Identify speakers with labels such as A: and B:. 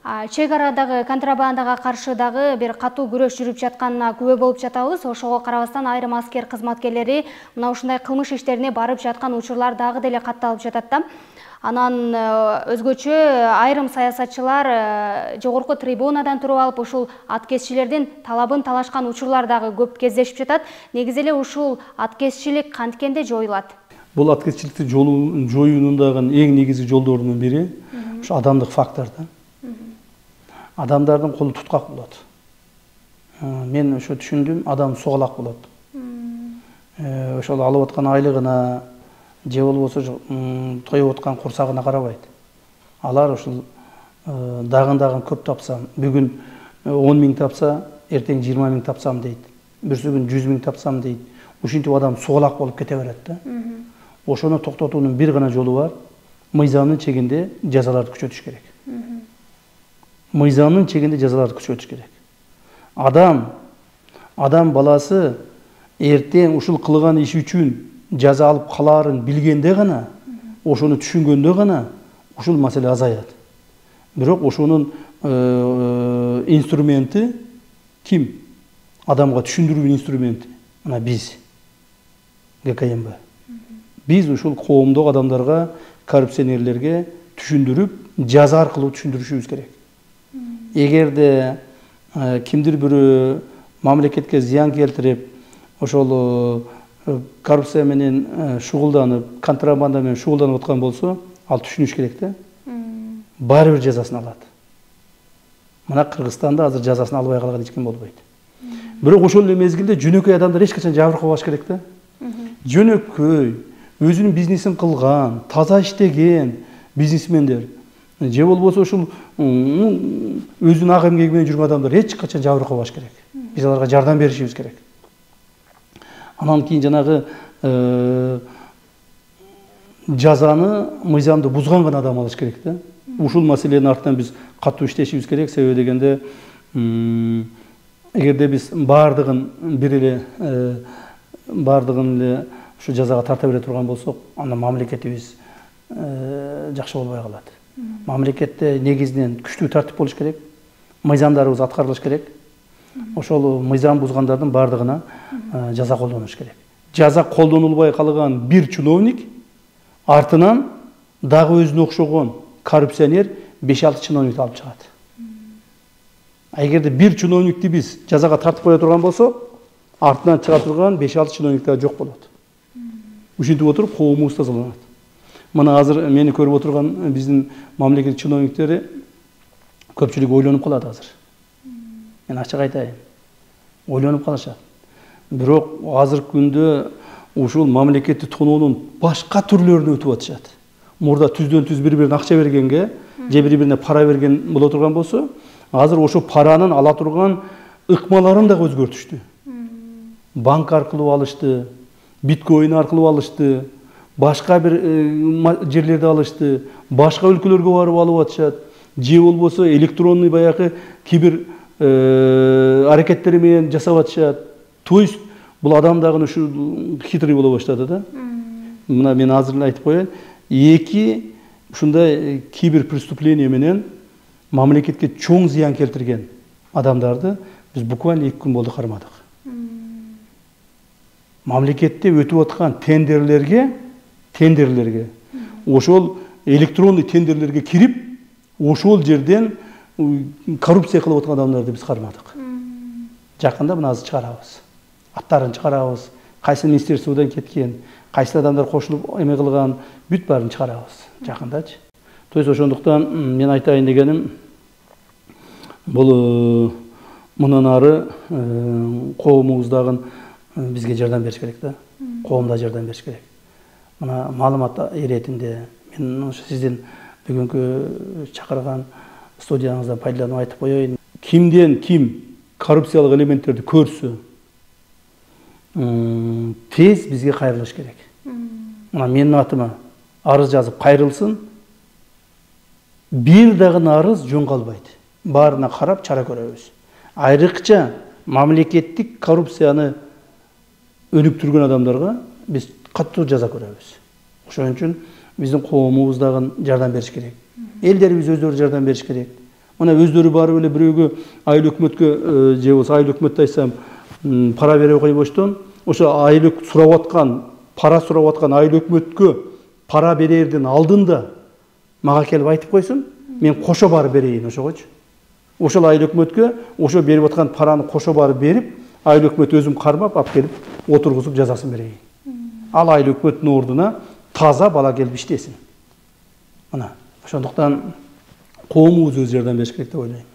A: Чек арадагы контрабандага каршы дагы бир катуу күрөш жүрүп жатканына күбө болуп жатабыз. Ошого карабастан айрым аскер кызматкерлери мына ушундай кылмыш иштерине барып жаткан учурлар дагы деле катталып жатат да. Анан өзгөчө айрым саясатчылар жогорку трибунадан туруп алып ушул аткезчилердин талабын талашкан учурлар дагы көп кездешип жатат. Негизи эле ушул аткезчилик канткенде жоюлат?
B: Бул аткезчиликти жоюунун дагы эң негизги жолдорунун бири ушу адамдык фактор да. Адамдардын колу туткак болот. Мен ошо түшүндүм, адам соголак болот. Ошол алып аткан айлыгына же болбосо тоюп аткан курсагына карабайт. Алар ушул дагын көп тапсам, бүгүн 10 миң тапса, эртең 20 миң тапсам дейт. Бүрсү күн 100 миң тапсам дейт. Ушинтип адам соголак болуп кете берет да. Ошону токтотуунун бир гана жолу бар. Мыйзамдын чегинде жазаларды күчөтүш керек. Мыйзамдын чегинде жазаларды күчөтүш керек. Адам баласы эртең ушул кылган иш үчүн жаза алып калаарын билгенде гана, ошону түшүнгөндө гана ушул маселе азаят. Бирок ошонун инструменти ким? Адамга түшүндүрүү инструменти мына биз. ГКМБ. Биз ушул коомдук адамдарга, коррупционерлерге түшүндүрүп, жаза аркылуу түшүндүрүшүбүз керек. Эгерде кимдир бирөө мамлекетке зыян келтирип, ошол коррупция менен шугулданып, контрабанда менен шугулданып аткан болсо, ал түшүнүш керек да. Баары бир жазасын алат. Мына Кыргызстанда азыр жазасын албай калган эч ким болбойт. Бирок ошол эле мезгилде жөнөкөй адамдар эч качан жабыркабаш керек да. Жөнөкөй, өзүнүн бизнесин кылган, таза иштеген бизнесмендер, же болбосо ушул өзүнүн ак эмгеги менен жүргөн адамдар эч качан жабыркабаш керек. Биз аларга жардам беришибиз керек. Анан кийин жанагы жазаны мыйзамды бузган гана адам алыш керек да. Ушул маселенин артынан биз катуу иштешибиз керек. Себеби дегенде, эгерде биз баардыгын эле ушу жазага тарта бере турган болсок, анда мамлекетибиз жакшы болбой калат. Мамлекетте негизинен күчтүү тартип болуш керек. Мыйзамдарыбыз аткарылыш керек. Ошол мыйзам бузгандардын баардыгына жаза колдонуш керек. Жаза колдонулбай калган бир чиновник артынан дагы өзүнө окшогон коррупционер 5-6 чиновникти алып чыгат. Эгерде бир чиновникти биз жазага тартып кое турган болсок, артынан чыга турган 5-6 чиновниктер жок болот. Ушинтип отуруп коомубуз тазаланат. Мына азыр мени көрүп отурган биздин мамлекет чиновниктери көпчүлүк ойлонуп калат азыр. Мен ачык айтайын. Ойлонуп калышат. Бирок азыркы күндө ушул мамлекетти тоноонун башка түрлөрүнө өтүп атышат. Мурда түздөн түз бири-бирине акча бергенге, же бири-бирине пара берген боло турган болсо, азыр ошо паранын ала турган ыкмаларын да өзгөртүштү. Банк аркылуу алышты, биткоин аркылуу алышты, башка бир жерлерде алышты, башка өлкөлөргө барып алып атышат, же болбосо электронный баягы кибер аракеттери менен жасап атышат. То есть бул адам дагы ушу хитрый боло баштады да. Мына мен азыр эле айтып коеюн, эки ушундай кибер преступление менен мамлекетке чоң зыян келтирген адамдарды биз буквально 2 күн болду кармадык. Мамлекетте өтүп аткан тендерлерге ошол электронный тендерлерге кирип, ошол жерден коррупция кылып аткан адамдарды биз кармадык. Жакында мына азыр чыгарабыз. Аттарын чыгарабыз, кайсы министерстводон кеткен, кайсы адамдар кошулуп эме кылган, бүт баарын чыгарабыз жакындачы. То есть ошондуктан мен айтайын дегеним, бул мындан ары коомубуздагы бизге жардам бериш керек да. Коом да жардам бериш керек. Мына маалымат иретинде мен ошо сиздин бүгүнкү чакырган студияңыздан пайдаланып айтып коеюн. Кимден ким коррупциялык элементтерди көрсө, тез бизге кайрылыш керек. Мына менин атыма арыз жазып кайрылсын, бир дагы арыз жөн калбайт. Баарына карап чара көрөбүз. Айрыкча мамлекеттик коррупцияны өнүктүргөн адамдарга биз катуу жаза көрөбүз. Ошон үчүн биздин коомубуздагы жардам бериш керек. Элдерибиз өздөрү жардам бериш керек. Мына өздөрү барып эле бирөөгө айыл өкмөткө же болбосо айыл өкмөттү айтсам пара бере койбоштон ошо айыл сурап аткан пара сурап аткан айыл өкмөткө пара берердин алдында мага келип айтып койсун, мен кошо барып берейин ошогочу. Ошол айыл өкмөткө ошо берип аткан параны кошо барып берип, айыл өкмөт өзүм кармап алып келип отургузуп жазасын берейин. Ал айыл өкмөттүн ордуна таза бала келип иштесин. Мына ошондуктан коомубуз өз жардам бериш керек деп ойлойм.